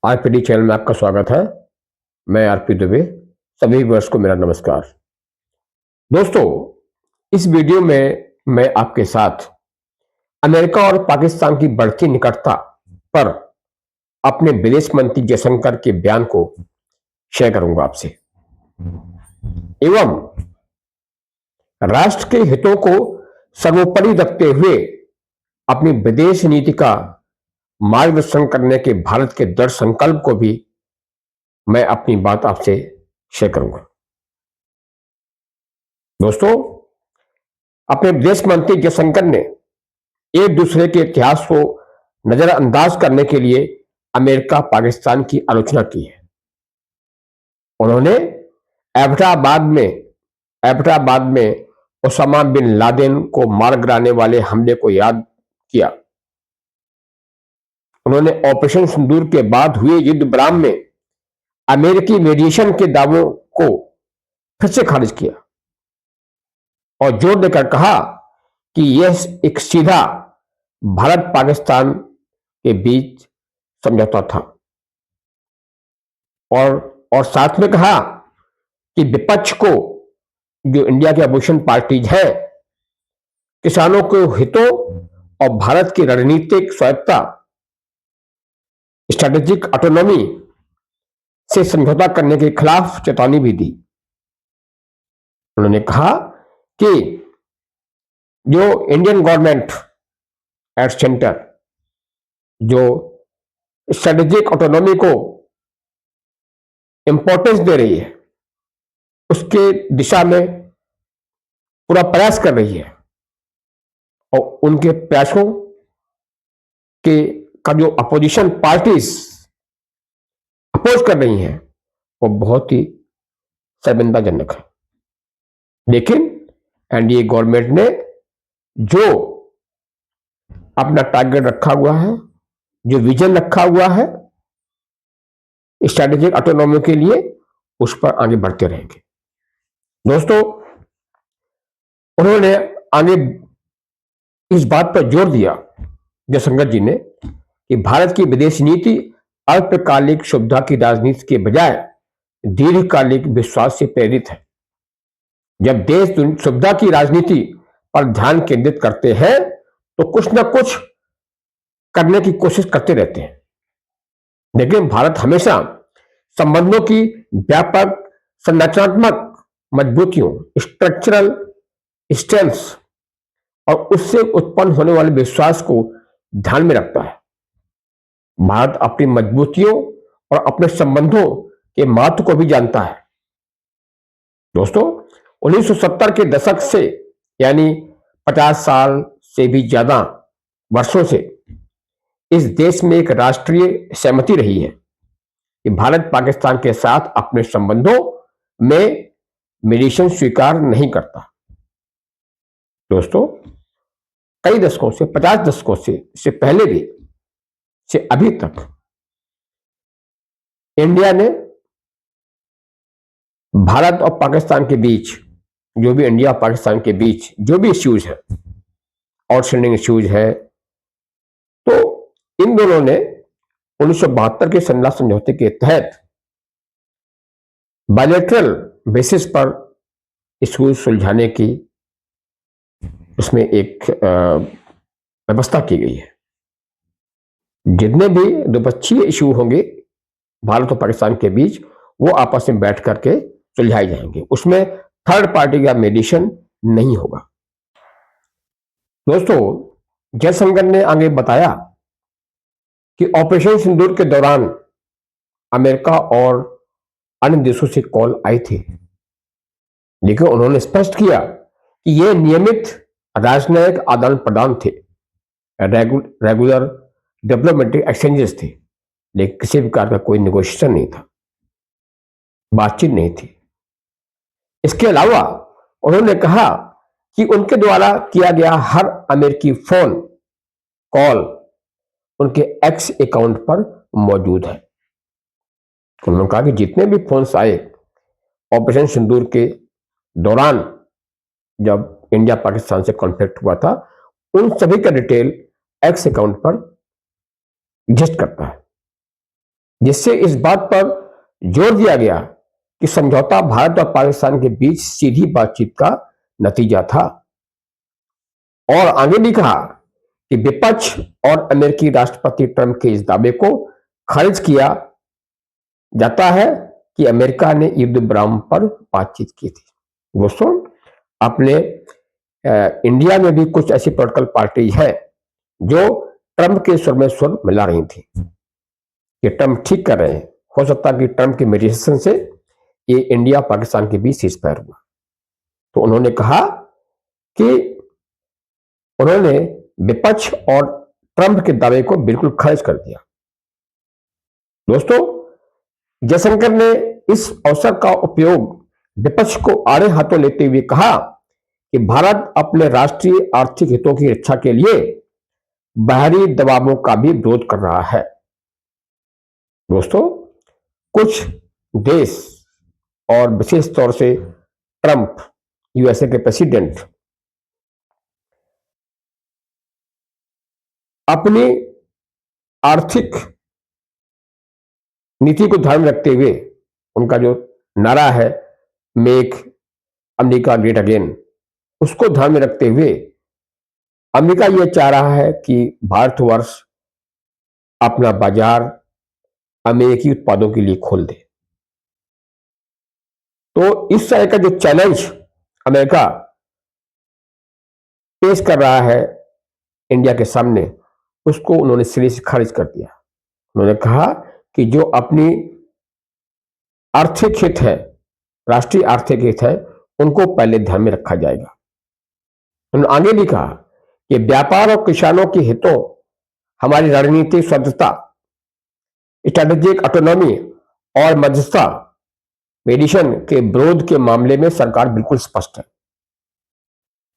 RPD channel में आपका स्वागत है। मैं आरपी दुबे। सभी व्यूअर्स को मेरा नमस्कार। दोस्तों, इस वीडियो में मैं आपके साथ अमेरिका और पाकिस्तान की बढ़ती निकटता पर अपने विदेश मंत्री जयशंकर के बयान को शेयर करूंगा आपसे एवं राष्ट्र के हितों को सर्वोपरि रखते हुए अपनी विदेश नीति का मार्गदर्शन करने के भारत के दृढ़ संकल्प को भी मैं अपनी बात आपसे शेयर करूंगा। दोस्तों, अपने विदेश मंत्री जयशंकर ने एक दूसरे के इतिहास को नजरअंदाज करने के लिए अमेरिका पाकिस्तान की आलोचना की है। उन्होंने एबटाबाद में ओसामा बिन लादेन को मार गिराने वाले हमले को याद किया। उन्होंने ऑपरेशन सिंदूर के बाद हुए युद्ध विराम में अमेरिकी मीडिएशन के दावों को फिर से खारिज किया और जोर देकर कहा कि यह एक सीधा भारत पाकिस्तान के बीच समझौता था और साथ में कहा कि विपक्ष को, जो इंडिया की अपोजिशन पार्टीज है, किसानों के हितों और भारत की रणनीतिक स्वायत्तता, स्ट्रेटेजिक ऑटोनॉमी से समझौता करने के खिलाफ चेतावनी भी दी। उन्होंने कहा कि जो इंडियन गवर्नमेंट एट सेंटर जो स्ट्रेटेजिक ऑटोनॉमी को इंपॉर्टेंस दे रही है, उसके दिशा में पूरा प्रयास कर रही है और उनके प्रयासों के का जो अपोजिशन पार्टीज अपोज कर रही हैं वो बहुत ही शर्मिंदाजनक है। लेकिन एनडीए गवर्नमेंट ने जो अपना टारगेट रखा हुआ है, जो विजन रखा हुआ है स्ट्रेटेजिक ऑटोनॉमी के लिए, उस पर आगे बढ़ते रहेंगे। दोस्तों, उन्होंने आगे इस बात पर जोर दिया जयशंकर जी ने कि भारत की विदेश नीति अल्पकालिक सुविधा की राजनीति के बजाय दीर्घकालिक विश्वास से प्रेरित है। जब देश सुविधा की राजनीति पर ध्यान केंद्रित करते हैं तो कुछ न कुछ करने की कोशिश करते रहते हैं, लेकिन भारत हमेशा संबंधों की व्यापक संरचनात्मक मजबूतियों, स्ट्रक्चरल स्ट्रेंथ्स और उससे उत्पन्न होने वाले विश्वास को ध्यान में रखता है। भारत अपनी मजबूतियों और अपने संबंधों के महत्व को भी जानता है। दोस्तों, 1970 के दशक से, यानी 50 साल से भी ज्यादा वर्षों से इस देश में एक राष्ट्रीय सहमति रही है कि भारत पाकिस्तान के साथ अपने संबंधों में मीडिएशन स्वीकार नहीं करता। दोस्तों, कई दशकों से, 50 दशकों से पहले भी, से अभी तक इंडिया ने भारत और पाकिस्तान के बीच, जो भी इंडिया और पाकिस्तान के बीच जो भी इश्यूज है, आउटस्टैंडिंग इश्यूज है, तो इन दोनों ने 1972 के शिमला समझौते के तहत बायलैटरल बेसिस पर इश्यूज सुलझाने की उसमें एक व्यवस्था की गई है। जितने भी द्विपक्षीय इश्यू होंगे भारत और पाकिस्तान के बीच, वो आपस में बैठ करके सुलझाए जाएंगे, उसमें थर्ड पार्टी का मीडिएशन नहीं होगा। दोस्तों, जयशंकर ने आगे बताया कि ऑपरेशन सिंदूर के दौरान अमेरिका और अन्य देशों से कॉल आई थी, लेकिन उन्होंने स्पष्ट किया कि ये नियमित राजनयिक आदान प्रदान थे, रेगुलर डिप्लोमेटिक एक्सचेंजेस थे, लेकिन किसी प्रकार का कोई नेगोशिएशन नहीं था, बातचीत नहीं थी। इसके अलावा उन्होंने कहा कि उनके द्वारा किया गया हर अमेरिकी फोन कॉल उनके एक्स अकाउंट पर मौजूद है। उन्होंने कहा कि जितने भी फोन्स आए ऑपरेशन सिंदूर के दौरान, जब इंडिया पाकिस्तान से कॉन्फ्लिक्ट हुआ था, उन सभी का डिटेल एक्स अकाउंट पर एग्जिस्ट करता है। जिससे इस बात पर जोर दिया गया कि समझौता भारत और पाकिस्तान के बीच सीधी बातचीत का नतीजा था। और आगे भी कहा कि विपक्ष और अमेरिकी राष्ट्रपति ट्रंप के इस दावे को खारिज किया जाता है कि अमेरिका ने युद्ध विराम पर बातचीत की थी। दोस्तों, अपने इंडिया में भी कुछ ऐसी पॉलिटिकल पार्टीज है जो ट्रंप के सुर में सुर मिला रही थी कि ट्रंप ठीक कर रहे हैं। हो सकता है कि ट्रंप के मीडिएशन से ये इंडिया पाकिस्तान के बीच सीज फायर हुआ। तो उन्होंने कहा कि उन्होंने विपक्ष और ट्रंप के दावे को बिल्कुल खारिज कर दिया। दोस्तों, जयशंकर ने इस अवसर का उपयोग विपक्ष को आड़े हाथों लेते हुए कहा कि भारत अपने राष्ट्रीय आर्थिक हितों की रक्षा के लिए बाहरी दबावों का भी विरोध कर रहा है। दोस्तों, कुछ देश और विशेष तौर से ट्रंप, यूएसए के प्रेसिडेंट, अपनी आर्थिक नीति को ध्यान में रखते हुए उनका जो नारा है मेक अमेरिका ग्रेट अगेन, उसको ध्यान में रखते हुए अमेरिका यह चाह रहा है कि भारतवर्ष अपना बाजार अमेरिकी उत्पादों के लिए खोल दे। तो इस तरह का जो चैलेंज अमेरिका पेश कर रहा है इंडिया के सामने, उसको उन्होंने सिरे से खारिज कर दिया। उन्होंने कहा कि जो अपनी आर्थिक हित है, राष्ट्रीय आर्थिक हित है, उनको पहले ध्यान में रखा जाएगा। उन्होंने आगे भी कहा कि व्यापार और किसानों के हितों, हमारी रणनीतिक स्वतंत्रता, स्ट्रेटेजिक ऑटोनॉमी और मध्यस्थता मेडिएशन के विरोध के मामले में सरकार बिल्कुल स्पष्ट है।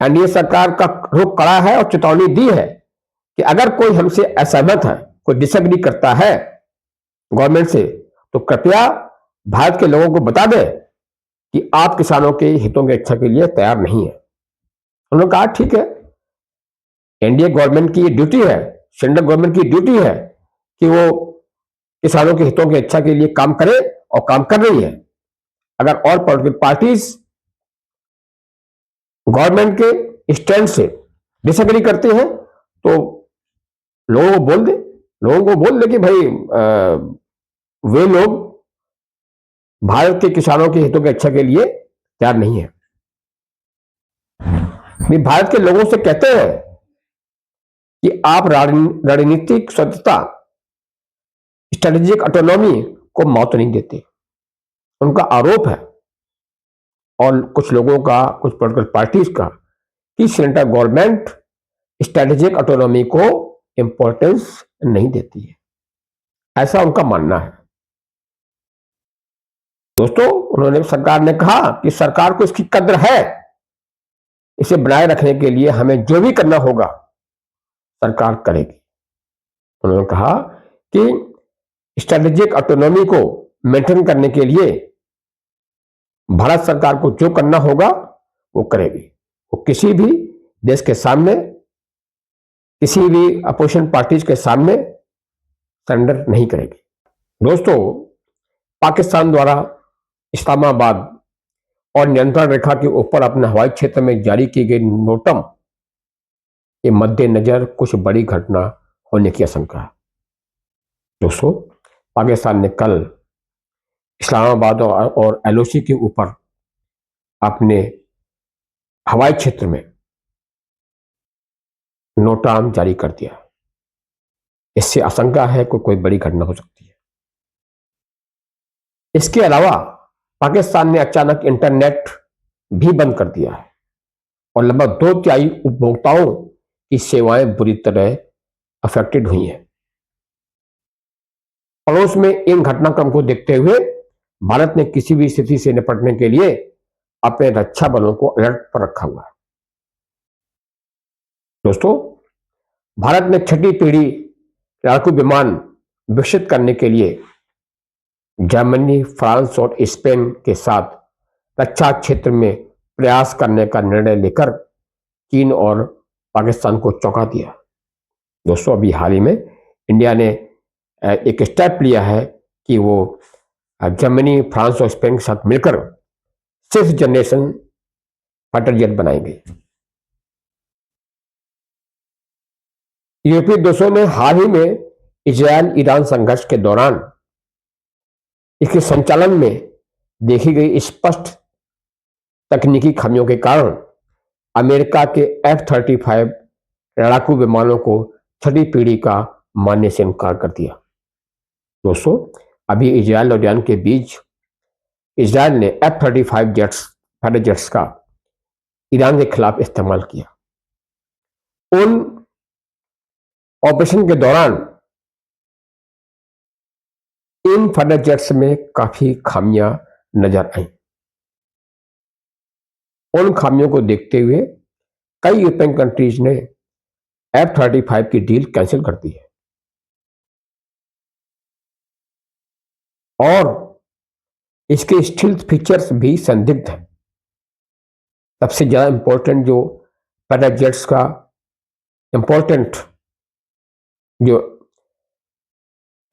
एनडीए सरकार का रुख कड़ा है और चेतावनी दी है कि अगर कोई हमसे असहमत है, कोई डिसएग्री करता है गवर्नमेंट से, तो कृपया भारत के लोगों को बता दें कि आप किसानों के हितों की रक्षा के लिए तैयार नहीं है। उन्होंने कहा ठीक है, एनडीए गवर्नमेंट की ड्यूटी है, सेंट्रल गवर्नमेंट की ड्यूटी है कि वो किसानों के हितों की रक्षा के लिए काम करे, और काम कर रही है। अगर और पॉलिटिकल पार्टीज गवर्नमेंट के स्टैंड से डिसएग्री करते हैं तो लोगों को बोल दे कि भाई वे लोग भारत के किसानों के हितों की रक्षा के लिए तैयार नहीं है। वे भारत के लोगों से कहते हैं कि आप रणनीतिक स्वतंत्रता, स्ट्रेटेजिक ऑटोनॉमी को मौत नहीं देते। उनका आरोप है, और कुछ लोगों का, कुछ पॉलिटिकल पार्टीज का, कि सेंट्रल गवर्नमेंट स्ट्रेटेजिक ऑटोनॉमी को इंपॉर्टेंस नहीं देती है, ऐसा उनका मानना है। दोस्तों, सरकार ने कहा कि सरकार को इसकी कद्र है, इसे बनाए रखने के लिए हमें जो भी करना होगा सरकार करेगी। उन्होंने कहा कि स्ट्रेटेजिक ऑटोनॉमी को मेंटेन करने के लिए भारत सरकार को जो करना होगा वो करेगी। वो किसी भी देश के सामने, किसी भी अपोजिशन पार्टीज के सामने सरेंडर नहीं करेगी। दोस्तों, पाकिस्तान द्वारा इस्लामाबाद और नियंत्रण रेखा के ऊपर अपने हवाई क्षेत्र में जारी की गई नोटम के मद्देनजर कुछ बड़ी घटना होने की आशंका है। दोस्तों, पाकिस्तान ने कल इस्लामाबाद और एलओसी के ऊपर अपने हवाई क्षेत्र में नोटाम जारी कर दिया। इससे आशंका है कि कोई बड़ी घटना हो सकती है। इसके अलावा पाकिस्तान ने अचानक इंटरनेट भी बंद कर दिया है और लगभग 2/3 उपभोक्ताओं की सेवाएं बुरी तरह अफेक्टेड हुई हैं। पड़ोस में इन घटनाक्रम को देखते हुए भारत ने किसी भी स्थिति से निपटने के लिए अपने रक्षा बलों को अलर्ट पर रखा हुआ है। दोस्तों, भारत ने 6ठी पीढ़ी लड़ाकू विमान विकसित करने के लिए जर्मनी, फ्रांस और स्पेन के साथ रक्षा क्षेत्र में प्रयास करने का निर्णय लेकर चीन और पाकिस्तान को चौंका दिया। दोस्तों, अभी हाल ही में इंडिया ने एक स्टेप लिया है कि वो जर्मनी, फ्रांस और स्पेन के साथ मिलकर 6th जनरेशन फाइटर जेट बनाएंगे। यूरोपीय देशों ने हाल ही में इजरायल ईरान संघर्ष के दौरान इसके संचालन में देखी गई स्पष्ट तकनीकी खामियों के कारण अमेरिका के F-35 लड़ाकू विमानों को 6ठी पीढ़ी का मानने से इनकार कर दिया। दोस्तों, अभी इजरायल और ईरान के बीच इजरायल ने F-35 फाइटर जेट्स का ईरान के खिलाफ इस्तेमाल किया। उन ऑपरेशन के दौरान इन फाइटर जेट्स में काफी खामियां नजर आई। उन खामियों को देखते हुए कई यूरोपियन कंट्रीज ने F-35 की डील कैंसिल कर दी है और इसके स्टील्थ फीचर्स भी संदिग्ध हैं। सबसे ज्यादा इंपॉर्टेंट जो फाइटर जेट्स का इंपॉर्टेंट जो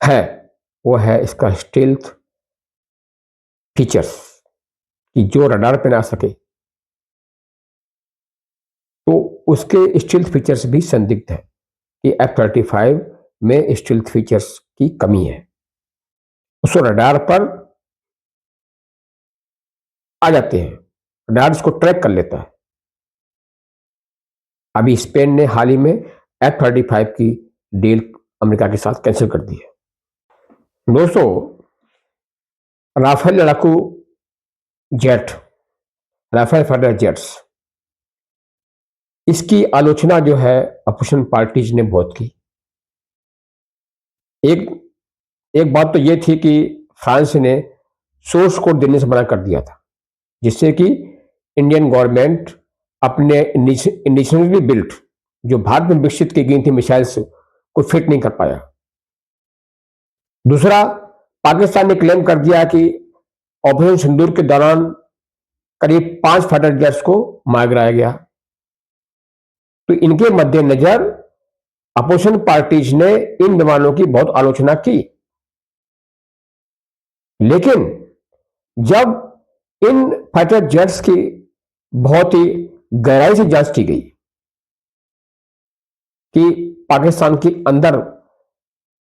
है वो है इसका स्टील्थ फीचर्स, कि जो रडार पे ना सके, तो उसके स्टील्थ फीचर्स भी संदिग्ध है कि F-35 में स्टील्थ फीचर्स की कमी है। उसको रडार पर आ जाते हैं, रडार उसको ट्रैक कर लेता है। अभी स्पेन ने हाल ही में F-35 की डील अमेरिका के साथ कैंसिल कर दी है। दोस्तों, राफेल लड़ाकू जेट, राफेल फाइटर जेट्स, इसकी आलोचना जो है अपोजिशन पार्टीज ने बहुत की। एक बात तो यह थी कि फ्रांस ने सोर्स कोड देने से मना कर दिया था, जिससे कि इंडियन गवर्नमेंट अपने इंडिजिनसली बिल्ट जो भारत में विकसित की गई थी मिसाइल्स को फिट नहीं कर पाया। दूसरा, पाकिस्तान ने क्लेम कर दिया कि ऑपरेशन सिंदूर के दौरान करीब 5 फाइटर जेट्स को मार गिराया गया। तो इनके मद्देनजर अपोजिशन पार्टीज ने इन विमानों की बहुत आलोचना की, लेकिन जब इन फाइटर जेट्स की बहुत ही गहराई से जांच की गई कि पाकिस्तान के अंदर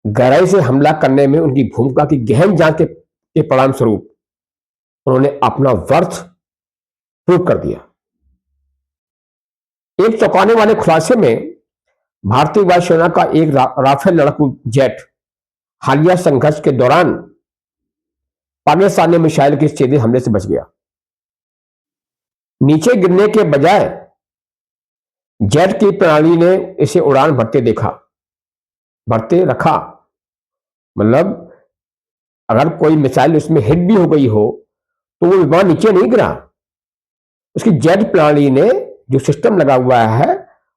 गहराई से हमला करने में उनकी भूमिका की गहन जांच के परिणाम स्वरूप उन्होंने अपना वर्थ प्रूव कर दिया। एक चौंकाने वाले खुलासे में भारतीय वायुसेना का एक राफेल लड़ाकू जेट हालिया संघर्ष के दौरान पाकिस्तानी मिसाइल के सीधे हमले से बच गया। नीचे गिरने के बजाय जेट की प्रणाली ने इसे उड़ान भरते रखा। मतलब अगर कोई मिसाइल उसमें हिट भी हो गई हो तो वो विमान नीचे नहीं गिरा, उसकी जेट प्रणाली ने जो सिस्टम लगा हुआ है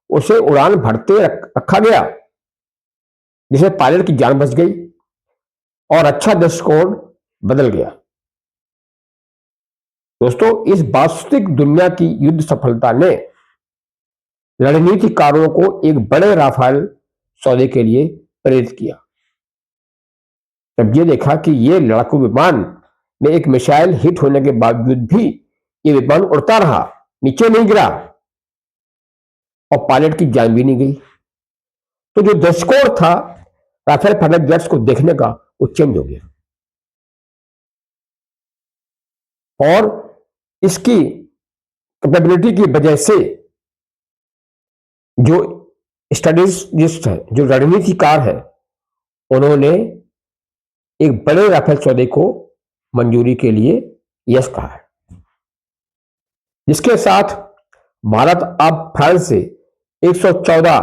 उसे उड़ान भरते रखा गया, जिससे पायलट की जान बच गई और अच्छा दृष्टिकोण बदल गया। दोस्तों, इस वास्तविक दुनिया की युद्ध सफलता ने रणनीतिकारों को एक बड़े राफेल सौदे के लिए प्रेरित किया। जब ये देखा कि ये लड़ाकू विमान में एक मिसाइल हिट होने के बावजूद भी ये विमान उड़ता रहा, नीचे नहीं गिरा और पायलट की जान भी नहीं गई, तो जो दृष्टिकोण था राफेल फाइटर जेट्स को देखने का वो चेंज हो गया। और इसकी कैपेबिलिटी की वजह से जो स्ट्रेटेजिस्ट है, जो रणनीतिकार है, उन्होंने एक बड़े राफेल सौदे को मंजूरी के लिए यस कहा है, जिसके साथ भारत अब फ्रांस से 114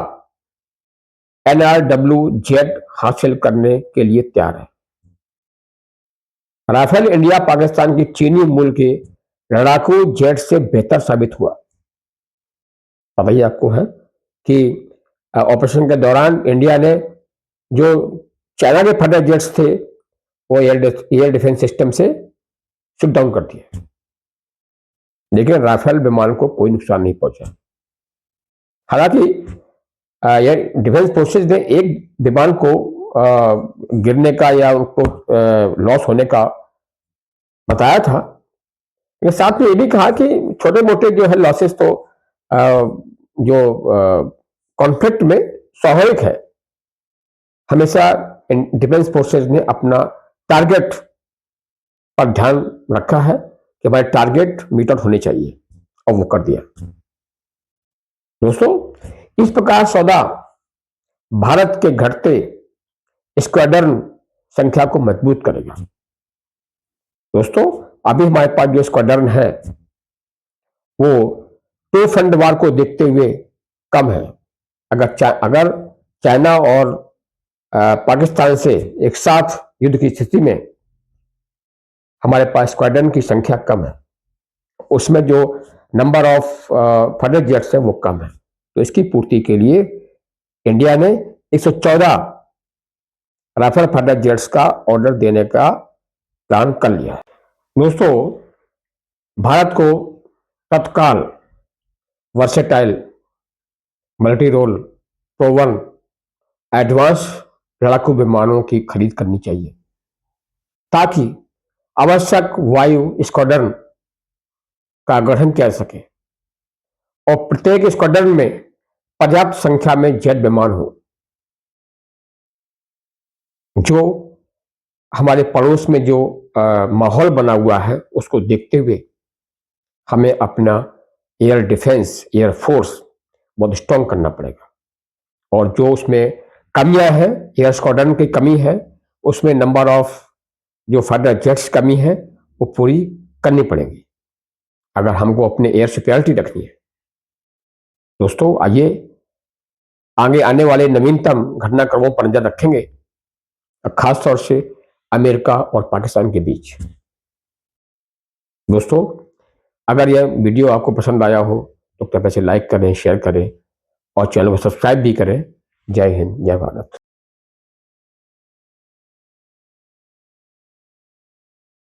NRW जेट हासिल करने के लिए तैयार है। राफेल इंडिया पाकिस्तान की चीनी मूल के लड़ाकू जेट से बेहतर साबित हुआ। पता ही आपको है कि ऑपरेशन के दौरान इंडिया ने जो चाइना के फाइटर जेट्स थे वो एयर डिफेंस सिस्टम से शट डाउन कर दिए, लेकिन राफेल विमान को कोई नुकसान नहीं पहुंचा। हालांकि एयर डिफेंस फोर्सेज ने एक विमान को गिरने का या उनको लॉस होने का बताया था, लेकिन साथ में ये भी कहा कि छोटे मोटे जो है लॉसेस तो जो कॉन्फ्लिक्ट में स्वाभाविक है। हमेशा डिफेंस फोर्सेस ने अपना टारगेट पर ध्यान रखा है कि हमारे टारगेट मीट आउट होने चाहिए, और वो कर दिया। दोस्तों, इस प्रकार सौदा भारत के घटते स्क्वाड्रन संख्या को मजबूत करेगा। दोस्तों, अभी हमारे पास जो स्क्वाड्रन है वो टू फ्रंट वार को देखते हुए कम है। अगर चाइना और पाकिस्तान से एक साथ युद्ध की स्थिति में हमारे पास स्क्वाड्रन की संख्या कम है, उसमें जो नंबर ऑफ फाइटर जेट्स है वो कम है, तो इसकी पूर्ति के लिए इंडिया ने 114 राफेल फाइटर जेट्स का ऑर्डर देने का प्लान कर लिया है। दोस्तों, भारत को तत्काल versatile multi role proven advance लड़ाकू विमानों की खरीद करनी चाहिए, ताकि आवश्यक वायु स्क्वाड्रन का गठन किया जा सके और प्रत्येक स्क्वाड्रन में पर्याप्त संख्या में जेट विमान हो। जो हमारे पड़ोस में जो माहौल बना हुआ है उसको देखते हुए हमें अपना एयर डिफेंस, एयर फोर्स बहुत स्ट्रांग करना पड़ेगा, और जो उसमें कमियां हैं, एयर स्क्वाड्रन की कमी है, उसमें नंबर ऑफ जो फाइटर जेट्स कमी है वो पूरी करनी पड़ेगी अगर हमको अपने एयर सिक्योरिटी रखनी है। दोस्तों, आइए आगे आने वाले नवीनतम घटनाक्रमों पर नजर रखेंगे, खास तौर से अमेरिका और पाकिस्तान के बीच। दोस्तों, अगर यह वीडियो आपको पसंद आया हो तो कृपया से लाइक करें, शेयर करें और चैनल को सब्सक्राइब भी करें। जय हिंद, जय भारत।